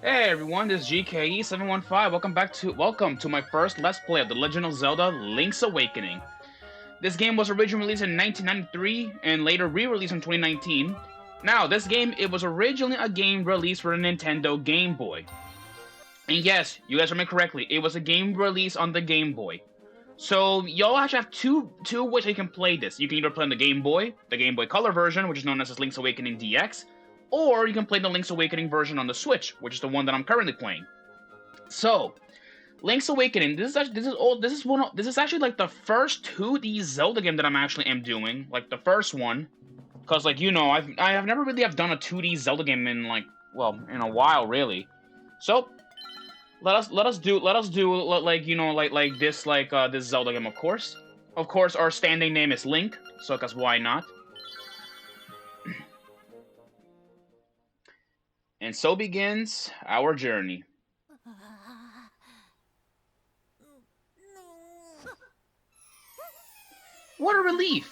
Hey everyone, this is GKE715. Welcome to my first Let's Play of The Legend of Zelda: Link's Awakening. This game was originally released in 1993 and later re-released in 2019. Now, this game, it was originally a game released for the Nintendo Game Boy. And yes, you guys heard me correctly, it was a game released on the Game Boy. So, y'all actually have two ways you can play this. You can either play on the Game Boy Color version, which is known as Link's Awakening DX, or you can play the Link's Awakening version on the Switch, which is the one that I'm currently playing. So, Link's Awakening. This is actually like the first 2D Zelda game that am doing, like the first one, because I have never really have done a 2D Zelda game in in a while really. So let us do this Zelda game, of course. Of course, our standing name is Link, so because why not? And so begins our journey. What a relief!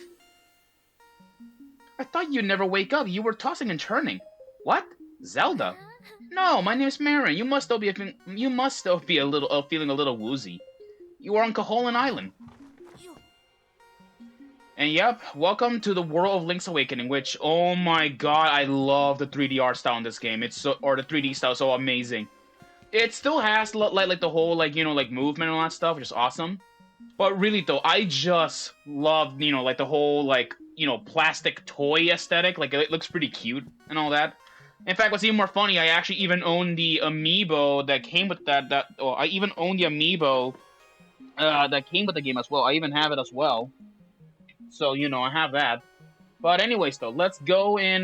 I thought you'd never wake up. You were tossing and turning. What? Zelda? No, my name's Marin. You must still be a little feeling a little woozy. You are on Koholint Island. And yep, welcome to the world of Link's Awakening, which, oh my god, I love the 3D art style in this game. It's the 3D style is so amazing. It still has like the whole movement and all that stuff, which is awesome. But really though, I just love the whole plastic toy aesthetic. Like it looks pretty cute and all that. In fact, what's even more funny, I actually even own the amiibo that came with I even own the amiibo that came with the game as well. I even have it as well. So, I have that. But anyways, though, let's go and,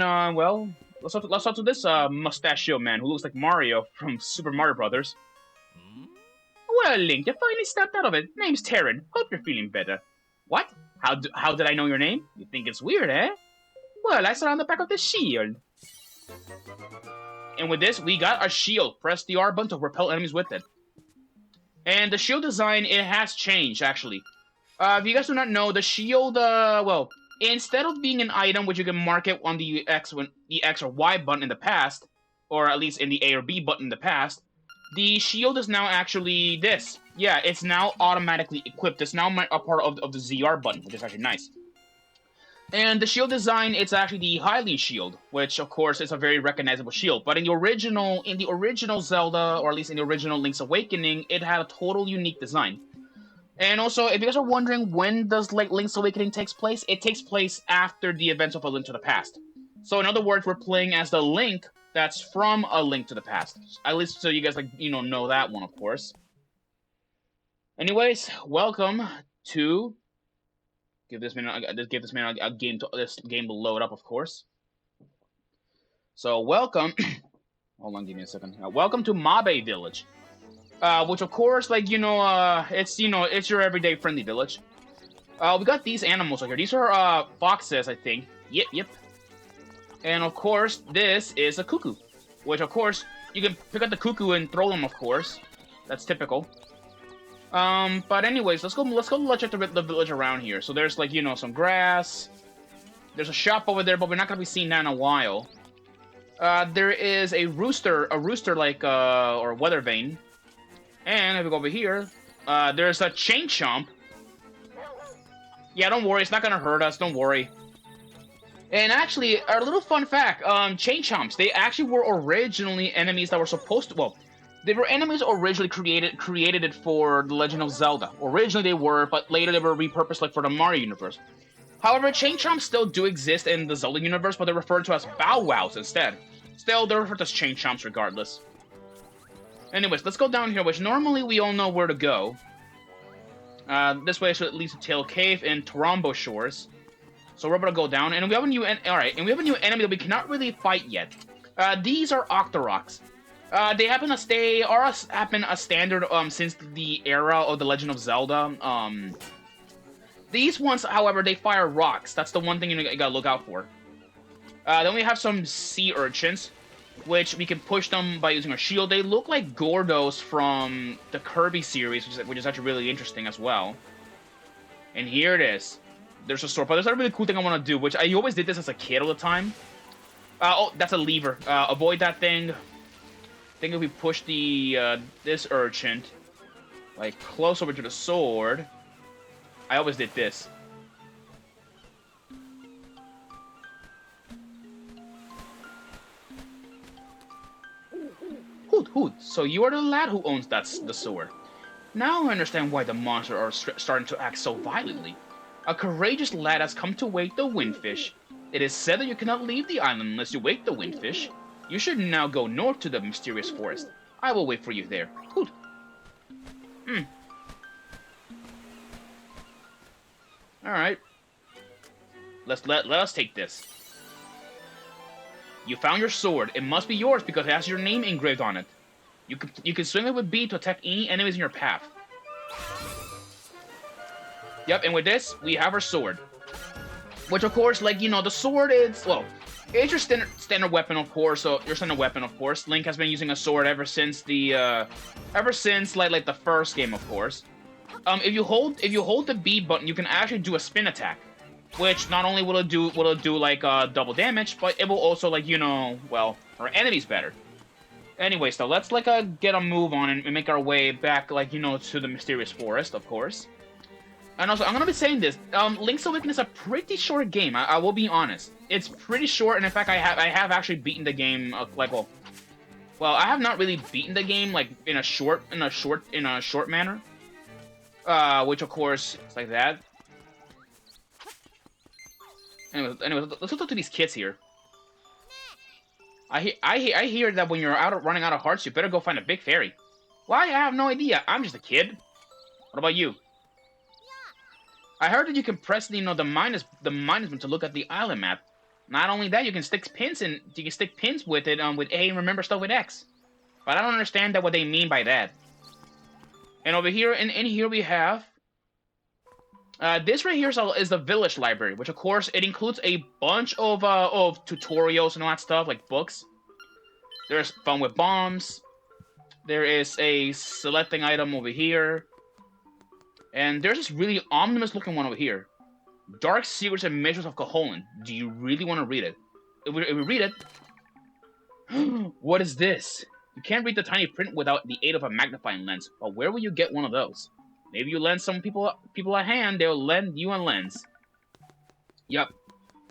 let's talk to this mustachio man who looks like Mario from Super Mario Brothers. Well, Link, you finally stepped out of it. Name's Terran. Hope you're feeling better. What? How did I know your name? You think it's weird, eh? Well, I saw it on the back of the shield. And with this, we got a shield. Press the R button to repel enemies with it. And the shield design, it has changed, actually. If you guys do not know, the shield, instead of being an item which you can mark it on the X or Y button in the past, or at least in the A or B button in the past, the shield is now actually this. Yeah, it's now automatically equipped. It's now a part of the ZR button, which is actually nice. And the shield design, it's actually the Hylian shield, which of course is a very recognizable shield. But in the original Zelda, or at least in the original Link's Awakening, it had a total unique design. And also, if you guys are wondering when does Link's Awakening takes place, it takes place after the events of A Link to the Past. So in other words, we're playing as the Link that's from A Link to the Past. At least so you guys know that one, of course. Anyways, welcome to give this man a game to load up, of course. So welcome. Hold on, give me a second. Welcome to Mabe Village. Which of course, it's your everyday friendly village. We got these animals right here. These are, foxes, I think. Yep. And of course, this is a cuckoo. Which, of course, you can pick up the cuckoo and throw them, of course. That's typical. But anyways, let's go check the village around here. So there's, some grass. There's a shop over there, but we're not gonna be seeing that in a while. There is a rooster, or weather vane. And if we go over here, there's a chain chomp. Yeah, don't worry, it's not gonna hurt us, don't worry. And actually, a little fun fact, chain chomps, they actually were originally enemies that were supposed to, they were enemies originally created for The Legend of Zelda. Originally they were, but later they were repurposed for the Mario universe. However, chain chomps still do exist in the Zelda universe, but they're referred to as Bow Wows instead. Still, they're referred to as chain chomps regardless. Anyways, let's go down here, which normally we all know where to go. This way should lead to Tail Cave and Tarambo Shores. So we're about to go down, and we have a new enemy that we cannot really fight yet. These are Octoroks. They happen a standard since the era of The Legend of Zelda. These ones, however, they fire rocks. That's the one thing you gotta look out for. Then we have some sea urchins, which we can push them by using our shield. They look like Gordos from the Kirby series, which is actually really interesting as well. And here it is. There's a sword, but there's a really cool thing I want to do, which I always did this as a kid all the time. Oh, that's a lever. Avoid that thing. think if we push the this urchin like close over to the sword, I always did this. Hoot hoot! So you are the lad who owns the sword. Now I understand why the monsters are starting to act so violently. A courageous lad has come to wake the windfish. It is said that you cannot leave the island unless you wake the windfish. You should now go north to the mysterious forest. I will wait for you there. Hoot! Alright. Let us take this. You found your sword. It must be yours because it has your name engraved on it. You can swing it with B to attack any enemies in your path. Yep, and with this, we have our sword. Which, of course, like, you know, the sword is, well, it's your standard weapon, of course, so your standard weapon, of course. Link has been using a sword ever since the, like, the first game, of course. If you hold the B button, you can actually do a spin attack. Which, not only will it do, like, double damage, but it will also, like, you know, well, our enemies better. Anyways, though, let's, like, get a move on and make our way back, like, you know, to the mysterious forest, of course. And also, I'm gonna be saying this, Link's Awakening is a pretty short game, I will be honest. It's pretty short, and in fact, I have actually beaten the game, like, well, I have not really beaten the game, like, in a short manner. Which, of course, it's like that. Anyways, let's talk to these kids here. I hear that when you're running out of hearts, you better go find a big fairy. Why? I have no idea. I'm just a kid. What about you? I heard that you can press the minus button to look at the island map. Not only that, you can stick pins with it with A and remember stuff with X. But I don't understand what they mean by that. And over here, in here we have this right here is the village library, which of course it includes a bunch of tutorials and all that stuff, like books. There's fun with bombs. There is a selecting item over here. And there's this really ominous looking one over here. Dark Secrets and Measures of Cajolan. Do you really want to read it? If we read it... What is this? You can't read the tiny print without the aid of a magnifying lens. But where will you get one of those? Maybe you lend some people a hand, they'll lend you a lens. Yep.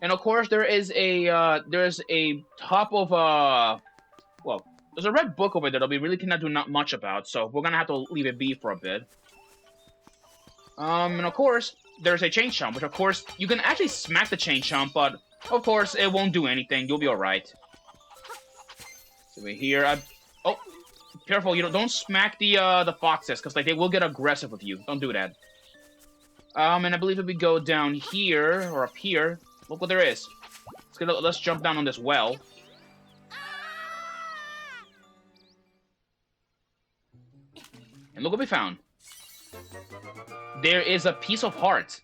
And of course there is a top of well, there's a red book over there that we really cannot do not much about, so we're gonna have to leave it be for a bit. And of course, there's a chain chomp, which of course, you can actually smack the chain chomp, but of course, it won't do anything. You'll be alright. So we're here. Oh, careful! Don't smack the foxes, because like they will get aggressive with you. Don't do that. And I believe if we go down here or up here, look what there is. Let's jump down on this well. And look what we found. There is a piece of heart,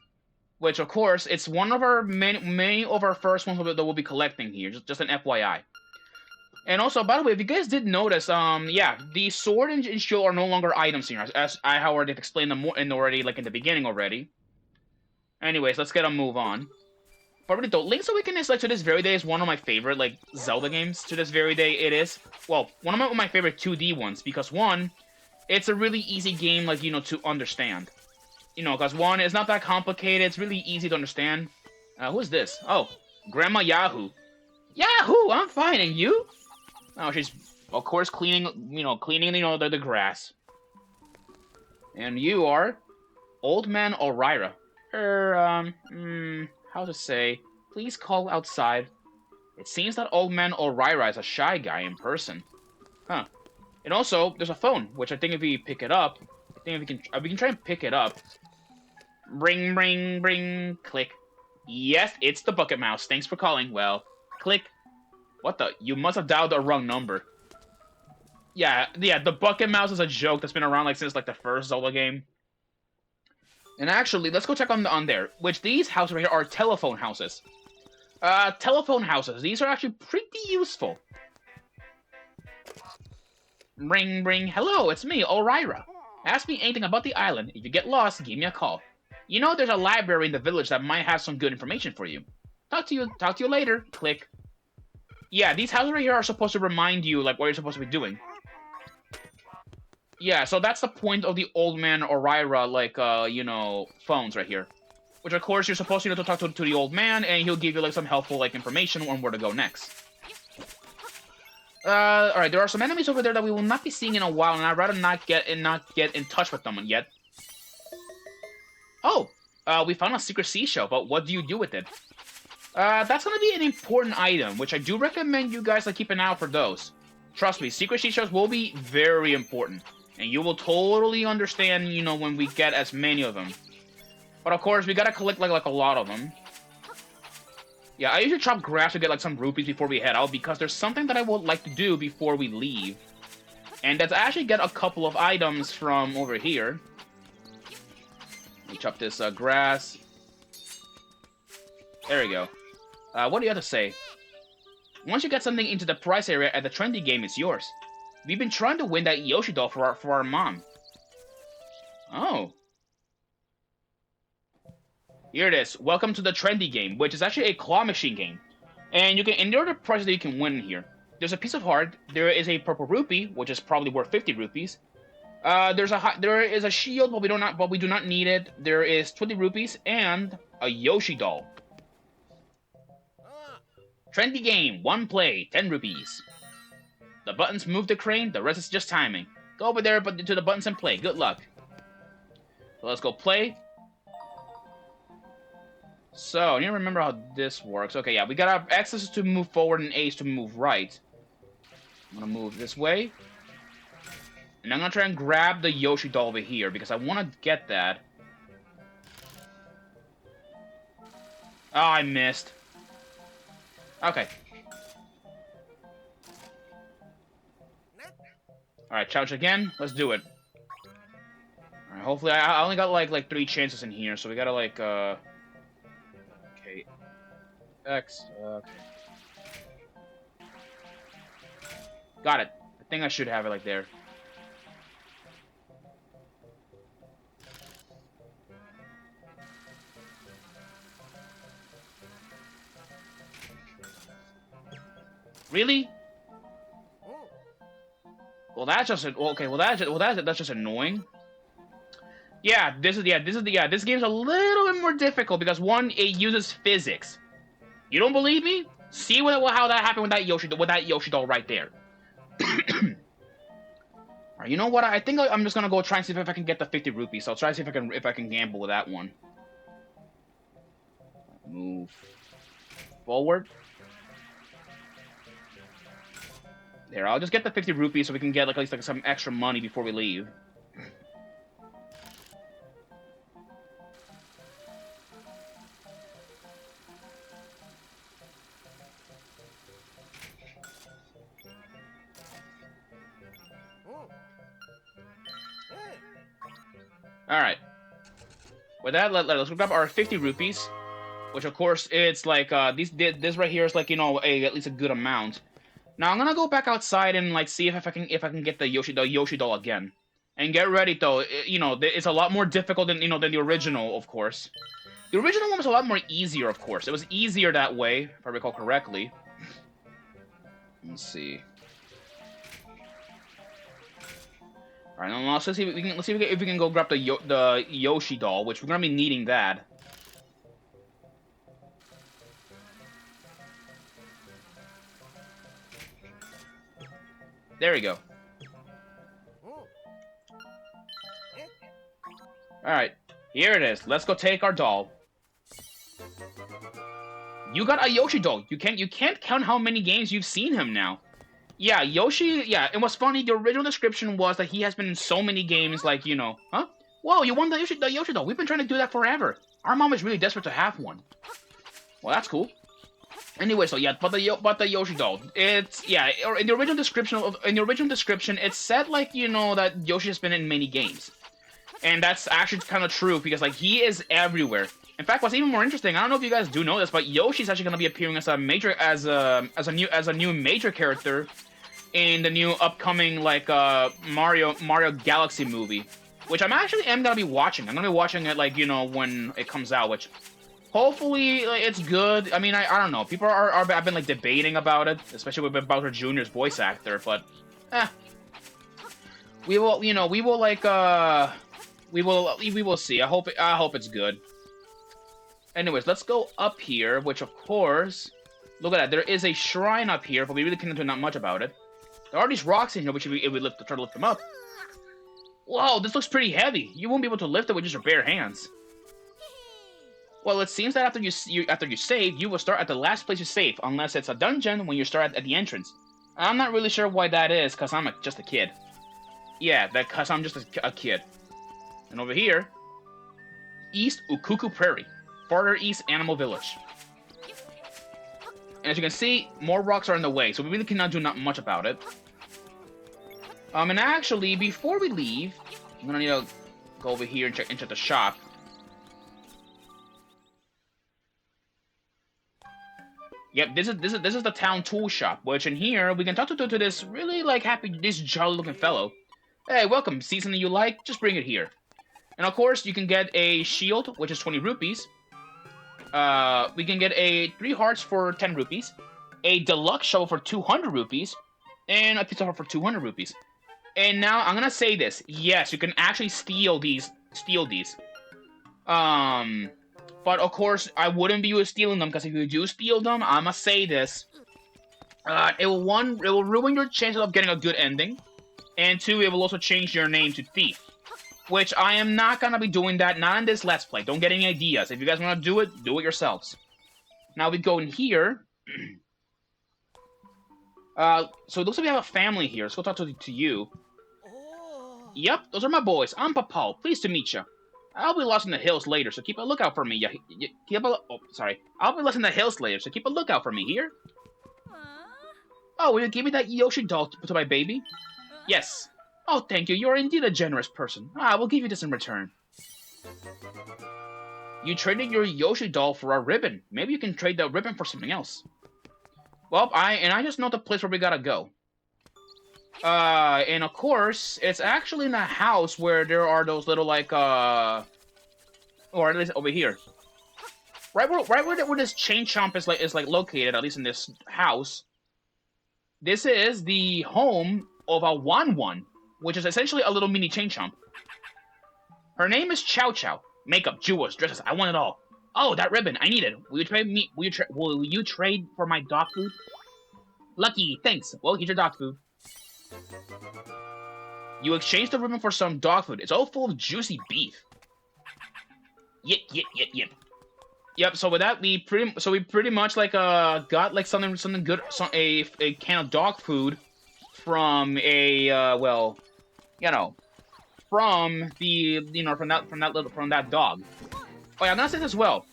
which of course it's one of our many of our first ones that we'll be collecting here. Just an FYI. And also, by the way, if you guys did notice, yeah, the sword and shield are no longer items here, as I have already explained them already, like in the beginning already. Anyways, let's get a move on. But really though, Link's Awakening is like to this very day is one of my favorite like Zelda games. To this very day, it is one of my favorite 2D ones because one, it's a really easy game, like to understand. Because one, it's not that complicated. It's really easy to understand. Who is this? Oh, Grandma Yahoo. Yahoo! I'm fine, and you? Oh, she's of course cleaning the grass. And you are Old Man Orira. How to say? Please call outside. It seems that Old Man Orira is a shy guy in person. Huh. And also, there's a phone, which I think if we pick it up, we can try and pick it up. Ring, ring, ring, click. Yes, it's the Bucket Mouse. Thanks for calling. Well, click. What the? You must have dialed the wrong number. Yeah, the Bucket Mouse is a joke that's been around like since like the first Zelda game. And actually, let's go check on there. Which these houses right here are telephone houses. Telephone houses. These are actually pretty useful. Ring, ring. Hello, it's me, Orira. Ask me anything about the island. If you get lost, give me a call. There's a library in the village that might have some good information for you. Talk to you later. Click. Yeah, these houses right here are supposed to remind you, like, what you're supposed to be doing. Yeah, so that's the point of the old man Orira, like, you know, phones right here. Which, of course, you're supposed to, to talk to the old man, and he'll give you, like, some helpful, like, information on where to go next. Alright, there are some enemies over there that we will not be seeing in a while, and I'd rather not get in touch with them yet. Oh, we found a secret seashell, but what do you do with it? That's gonna be an important item, which I do recommend you guys, like, keep an eye out for those. Trust me, secret seashells will be very important, and you will totally understand, you know, when we get as many of them. But of course, we gotta collect, like a lot of them. Yeah, I usually chop grass to get, like, some rupees before we head out, because there's something that I would like to do before we leave. And that's actually get a couple of items from over here. Let me chop this, grass. There we go. What do you have to say? Once you get something into the prize area at the trendy game, it's yours. We've been trying to win that Yoshi doll for our mom. Oh. Here it is. Welcome to the trendy game, which is actually a claw machine game. And you can, and there are the prizes that you can win here. There's a piece of heart. There is a purple rupee, which is probably worth 50 rupees. There is a shield, but we do not need it. There is 20 rupees and a Yoshi doll. Trendy game, 1 play, 10 rupees. The buttons move the crane, the rest is just timing. Go over there to the buttons and play. Good luck. So let's go play. So, I need to remember how this works. Okay, yeah, we got our X's to move forward and A's to move right. I'm gonna move this way. And I'm gonna try and grab the Yoshi doll over here, because I want to get that. Oh, I missed. Okay. Alright, challenge again. Let's do it. Alright, hopefully, I only got, like 3 chances in here, so we gotta, like, Okay. X, okay. Got it. I think I should have it, like, there. Really? Well, that's just okay. Well, that's just annoying. Yeah, this game's a little bit more difficult because one, it uses physics. You don't believe me? See how that happened with that Yoshi doll right there. Alright, you know what? I think I'm just gonna go try and see if I can get the 50 rupees. So I'll try to see if I can gamble with that one. Move forward. There, I'll just get the 50 rupees so we can get like, at least like some extra money before we leave. Alright. With that, let's grab our 50 rupees. Which, of course, it's like, this right here is like, you know, at least a good amount. Now I'm gonna go back outside and like see if I can get the Yoshi doll again. And get ready though, you know, it's a lot more difficult than than the original, of course. The original one was a lot more easier, of course. It was easier that way, if I recall correctly. Let's see. All right, now let's see if we can go grab the Yoshi doll, which we're gonna be needing that. There we go. Alright, here it is. Let's go take our doll. You got a Yoshi doll. You can't count how many games you've seen him now. Yeah, Yoshi, yeah, and what's funny, the original description was that he has been in so many games, like, you know, huh? Whoa, you won the Yoshi doll. We've been trying to do that forever. Our mom is really desperate to have one. Well, that's cool. Anyway, so yeah, but the Yoshi doll, it's in the original description, it said like that Yoshi has been in many games, and that's actually kind of true because like he is everywhere. In fact, what's even more interesting, I don't know if you guys do know this, but Yoshi's actually going to be appearing as a new major character in the new upcoming like Mario Galaxy movie, which I'm gonna be watching. I'm gonna be watching it like when it comes out, which. Hopefully, it's good. I mean, I don't know. People have been, like, debating about it, especially with Bowser Jr.'s voice actor, but, We will, you know, we will like, we will see. I hope it's good. Anyways, let's go up here, which of course, look at that. There is a shrine up here, but we really can't do not much about it. There are these rocks in here, which if we try to lift them up. Whoa, this looks pretty heavy. You won't be able to lift it with just your bare hands. Well, it seems that after you save, you will start at the last place you save, unless it's a dungeon when you start at the entrance. I'm not really sure why that is, because I'm just a kid. Yeah, because I'm just a kid. And over here, East Ukuku Prairie. Farther east, Animal Village. And as you can see, more rocks are in the way, so we really cannot do not much about it. And actually, before we leave, I'm gonna need to go over here and check the shop. Yep, this is the town tool shop, which in here we can talk to this really like this jolly looking fellow. Hey, welcome. See something you like? Just bring it here. And of course, you can get a shield, which is 20 rupees. We can get 3 hearts for 10 rupees, a deluxe shovel for 200 rupees, and a pizza heart for 200 rupees. And now I'm gonna say this: yes, you can actually steal these. But of course, I wouldn't be stealing them, because if you do steal them, I must say this: it will ruin your chances of getting a good ending, and 2, it will also change your name to Thief. Which I am not gonna be doing that, not in this Let's Play. Don't get any ideas. If you guys wanna do it yourselves. Now we go in here. So it looks like we have a family here. Let's go talk to you. Yep, those are my boys. I'm Papa. Pleased to meet you. I'll be lost in the hills later, so keep a lookout for me. I'll be lost in the hills later, so keep a lookout for me here. Oh, will you give me that Yoshi doll to my baby? Yes. Oh, thank you. You're indeed a generous person. I will give you this in return. You traded your Yoshi doll for a ribbon. Maybe you can trade the ribbon for something else. Well, I just know the place where we gotta go. And of course, it's actually in a house where there are those little, like, or at least over here. Right where this chain chomp is located, at least in this house. This is the home of a Wan, which is essentially a little mini chain chomp. Her name is Chow Chow. Makeup, jewels, dresses, I want it all. Oh, that ribbon, I need it. Will you trade for my dog food? Lucky, thanks. Well, here's your dog food. You exchange the ribbon for some dog food. It's all full of juicy beef. Yep. Yep. So with that, we pretty much like got like something good, a can of dog food from a well, you know, from that dog. Oh yeah, I'm gonna say this as well.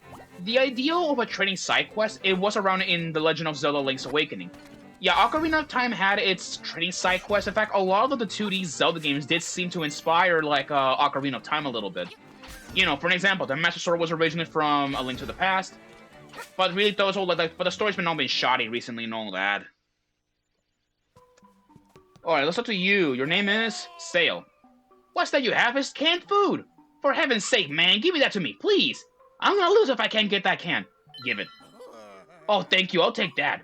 The idea of a trading side quest, it was around in The Legend of Zelda: Link's Awakening. Yeah, Ocarina of Time had its trading side quests. In fact, a lot of the 2D Zelda games did seem to inspire, like, Ocarina of Time a little bit. You know, for an example, the Master Sword was originally from A Link to the Past, but really those all but the story's been all been shoddy recently and all that. Alright, let's talk to you. Your name is Sail. What's that you have? Is canned food! For heaven's sake, man, give me that to me, please! I'm gonna lose if I can't get that can. Give it. Oh, thank you, I'll take that.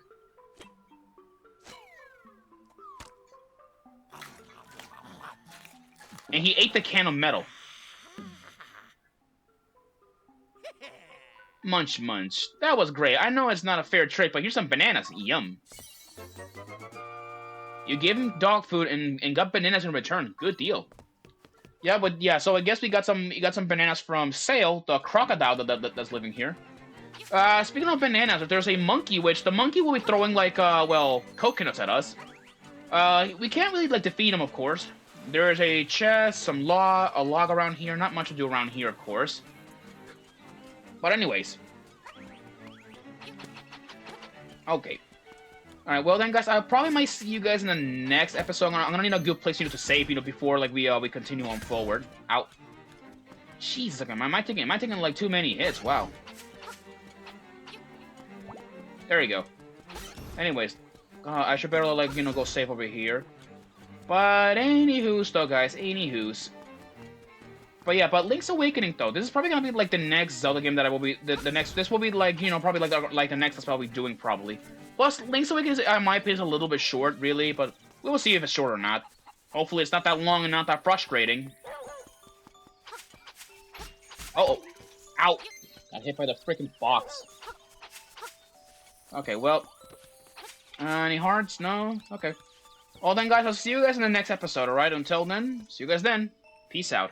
And he ate the can of metal. Munch, munch. That was great. I know it's not a fair trade, but here's some bananas. Yum. You gave him dog food and got bananas in return. Good deal. Yeah, but yeah, so I guess we got some bananas from Sail, the crocodile that's living here. Speaking of bananas, if there's a monkey, which the monkey will be throwing like well, coconuts at us. We can't really like defeat him, of course. There is a chest, a log around here. Not much to do around here, of course. But anyways. Okay. Alright, well then, guys, I probably might see you guys in the next episode. I'm gonna need a good place, to save, before, like, we continue on forward. Ow. Jesus, okay, am I taking, like, too many hits? Wow. There we go. Anyways. I should better, like, go save over here. But anywho's though, guys, anywho's. But yeah, but Link's Awakening though, this is probably gonna be like the next Zelda game that I will be this will be like, probably like the next that's probably doing probably. Plus, Link's Awakening, in my opinion, is a little bit short, really, but we will see if it's short or not. Hopefully it's not that long and not that frustrating. Uh-oh. Ow. Got hit by the freaking box. Okay, well. Any hearts? No? Okay. Well then, guys, I'll see you guys in the next episode, alright? Until then, see you guys then. Peace out.